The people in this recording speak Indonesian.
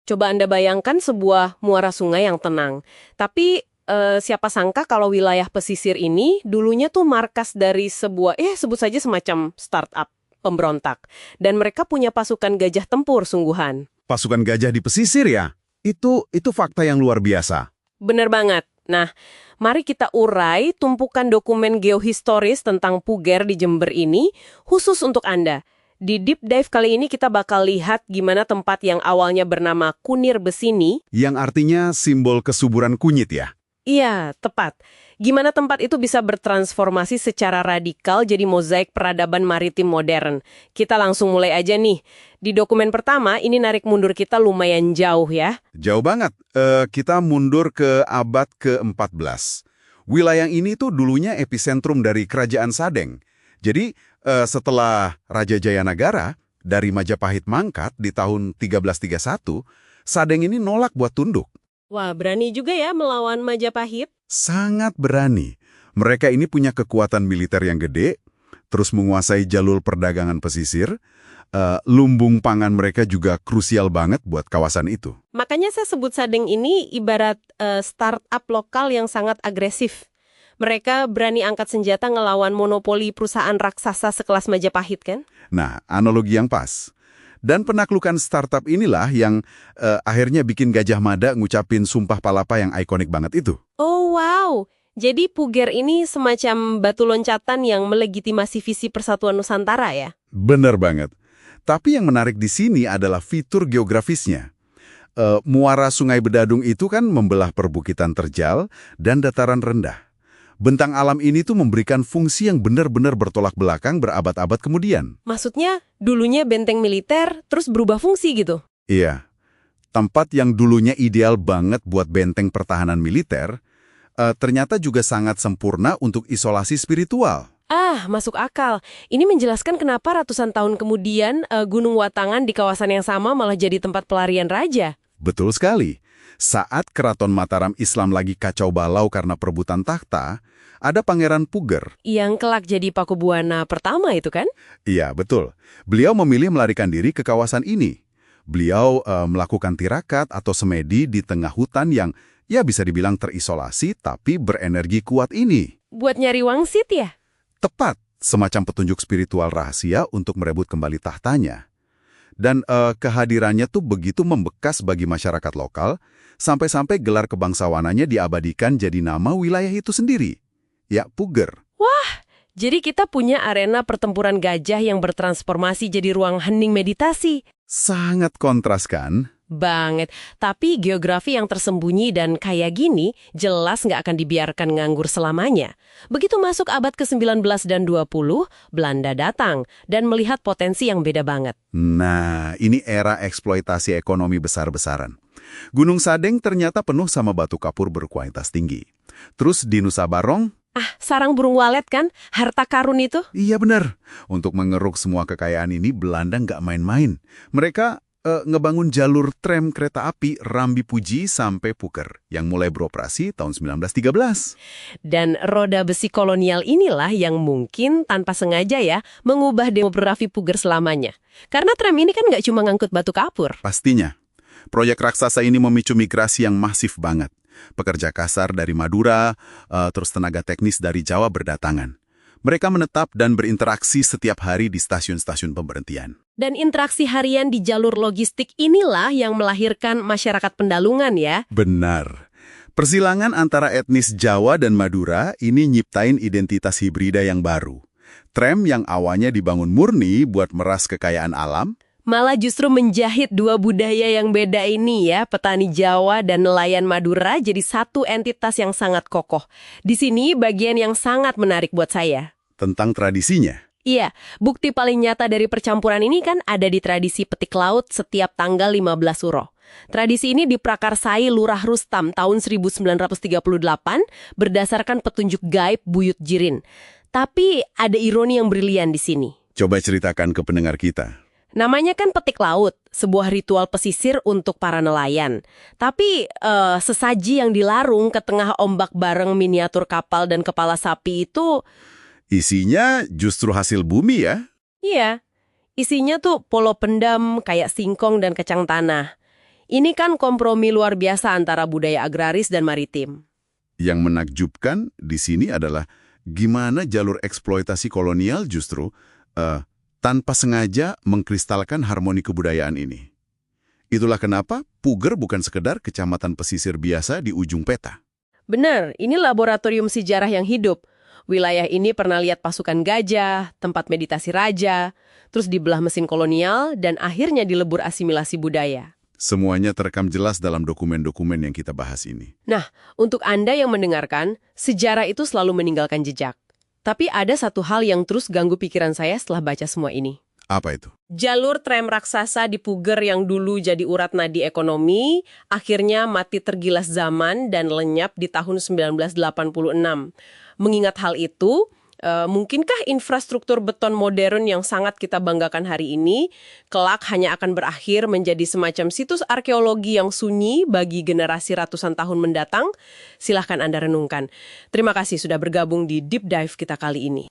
Coba Anda bayangkan sebuah muara sungai yang tenang. Tapi siapa sangka kalau wilayah pesisir ini dulunya tuh markas dari sebuah, sebut saja semacam startup pemberontak. Dan mereka punya pasukan gajah tempur sungguhan. Pasukan gajah di pesisir ya? Itu fakta yang luar biasa. Bener banget. Nah, mari kita urai tumpukan dokumen geohistoris tentang Puger di Jember ini khusus untuk Anda. Di Deep Dive kali ini kita bakal lihat gimana tempat yang awalnya bernama Kunir Besini. Yang artinya simbol kesuburan kunyit ya? Iya, tepat. Gimana tempat itu bisa bertransformasi secara radikal jadi mozaik peradaban maritim modern. Kita langsung mulai aja nih. Di dokumen pertama, ini narik mundur kita lumayan jauh ya. Jauh banget. Kita mundur ke abad ke-14. Wilayah ini tuh dulunya epicentrum dari Kerajaan Sadeng. Jadi, setelah Raja Jayanagara dari Majapahit mangkat di tahun 1331, Sadeng ini nolak buat tunduk. Wah, berani juga ya melawan Majapahit. Sangat berani. Mereka ini punya kekuatan militer yang gede, terus menguasai jalur perdagangan pesisir. Lumbung pangan mereka juga krusial banget buat kawasan itu. Makanya saya sebut Sadeng ini ibarat startup lokal yang sangat agresif. Mereka berani angkat senjata ngelawan monopoli perusahaan raksasa sekelas Majapahit kan? Nah, analogi yang pas. Dan penaklukan startup inilah yang akhirnya bikin Gajah Mada ngucapin Sumpah Palapa yang ikonik banget itu. Oh wow, jadi Puger ini semacam batu loncatan yang melegitimasi visi Persatuan Nusantara ya? Bener banget. Tapi yang menarik di sini adalah fitur geografisnya. Muara Sungai Bedadung itu kan membelah perbukitan terjal dan dataran rendah. Bentang alam ini tuh memberikan fungsi yang benar-benar bertolak belakang berabad-abad kemudian. Maksudnya dulunya benteng militer terus berubah fungsi gitu? Iya. Tempat yang dulunya ideal banget buat benteng pertahanan militer, ternyata juga sangat sempurna untuk isolasi spiritual. Ah, masuk akal. Ini menjelaskan kenapa ratusan tahun kemudian Gunung Watangan di kawasan yang sama malah jadi tempat pelarian raja. Betul sekali. Saat Keraton Mataram Islam lagi kacau balau karena perebutan takhta, ada Pangeran Puger. Yang kelak jadi Pakubuwana pertama itu kan? Iya, betul. Beliau memilih melarikan diri ke kawasan ini. Beliau melakukan tirakat atau semedi di tengah hutan yang ya bisa dibilang terisolasi tapi berenergi kuat ini. Buat nyari wangsit ya? Tepat, semacam petunjuk spiritual rahasia untuk merebut kembali tahtanya. Dan kehadirannya tuh begitu membekas bagi masyarakat lokal, sampai-sampai gelar kebangsawanannya diabadikan jadi nama wilayah itu sendiri. Ya, Puger. Wah, jadi kita punya arena pertempuran gajah yang bertransformasi jadi ruang hening meditasi. Sangat kontras kan? Banget. Tapi geografi yang tersembunyi dan kayak gini jelas nggak akan dibiarkan nganggur selamanya. Begitu masuk abad ke-19 dan 20, Belanda datang dan melihat potensi yang beda banget. Nah, ini era eksploitasi ekonomi besar-besaran. Gunung Sadeng ternyata penuh sama batu kapur berkualitas tinggi. Terus di Nusa Barong, Sarang burung walet kan? Harta karun itu? iya benar. Untuk mengeruk semua kekayaan ini, Belanda nggak main-main. Mereka ngebangun jalur tram kereta api Rambi Puji sampai Puker yang mulai beroperasi tahun 1913. Dan roda besi kolonial inilah yang mungkin tanpa sengaja ya mengubah demografi Puger selamanya. Karena tram ini kan nggak cuma ngangkut batu kapur. Pastinya, proyek raksasa ini memicu migrasi yang masif banget. Pekerja kasar dari Madura, terus tenaga teknis dari Jawa berdatangan. Mereka menetap dan berinteraksi setiap hari di stasiun-stasiun pemberhentian. Dan interaksi harian di jalur logistik inilah yang melahirkan masyarakat pendalungan ya. Benar. Persilangan antara etnis Jawa dan Madura ini nyiptain identitas hibrida yang baru. Tram yang awalnya dibangun murni buat meras kekayaan alam, Malah justru menjahit dua budaya yang beda ini ya, petani Jawa dan nelayan Madura jadi satu entitas yang sangat kokoh. Di sini bagian yang sangat menarik buat saya. tentang tradisinya. Iya, bukti paling nyata dari percampuran ini kan ada di tradisi petik laut setiap tanggal 15 Suro. Tradisi ini diprakarsai Lurah Rustam tahun 1938 berdasarkan petunjuk gaib Buyut Jirin. Tapi ada ironi yang brilian di sini. Coba ceritakan ke pendengar kita. Namanya kan petik laut, sebuah ritual pesisir untuk para nelayan. Tapi sesaji yang dilarung ke tengah ombak bareng miniatur kapal dan kepala sapi itu... Isinya justru hasil bumi ya? Iya, isinya tuh polo pendam kayak singkong dan kacang tanah. Ini kan kompromi luar biasa antara budaya agraris dan maritim. Yang menakjubkan di sini adalah gimana jalur eksploitasi kolonial justru tanpa sengaja mengkristalkan harmoni kebudayaan ini. Itulah kenapa Puger bukan sekedar kecamatan pesisir biasa di ujung peta. Benar, ini laboratorium sejarah yang hidup. Wilayah ini pernah lihat pasukan gajah, tempat meditasi raja, terus dibelah mesin kolonial, dan akhirnya dilebur asimilasi budaya. Semuanya terekam jelas dalam dokumen-dokumen yang kita bahas ini. Nah, untuk Anda yang mendengarkan, sejarah itu selalu meninggalkan jejak. Tapi ada satu hal yang terus ganggu pikiran saya setelah baca semua ini. Apa itu? Jalur tram raksasa di Puger yang dulu jadi urat nadi ekonomi, akhirnya mati tergilas zaman dan lenyap di tahun 1986. Mengingat hal itu, mungkinkah infrastruktur beton modern yang sangat kita banggakan hari ini, kelak hanya akan berakhir menjadi semacam situs arkeologi yang sunyi bagi generasi ratusan tahun mendatang? Silahkan Anda renungkan. Terima kasih sudah bergabung di Deep Dive kita kali ini.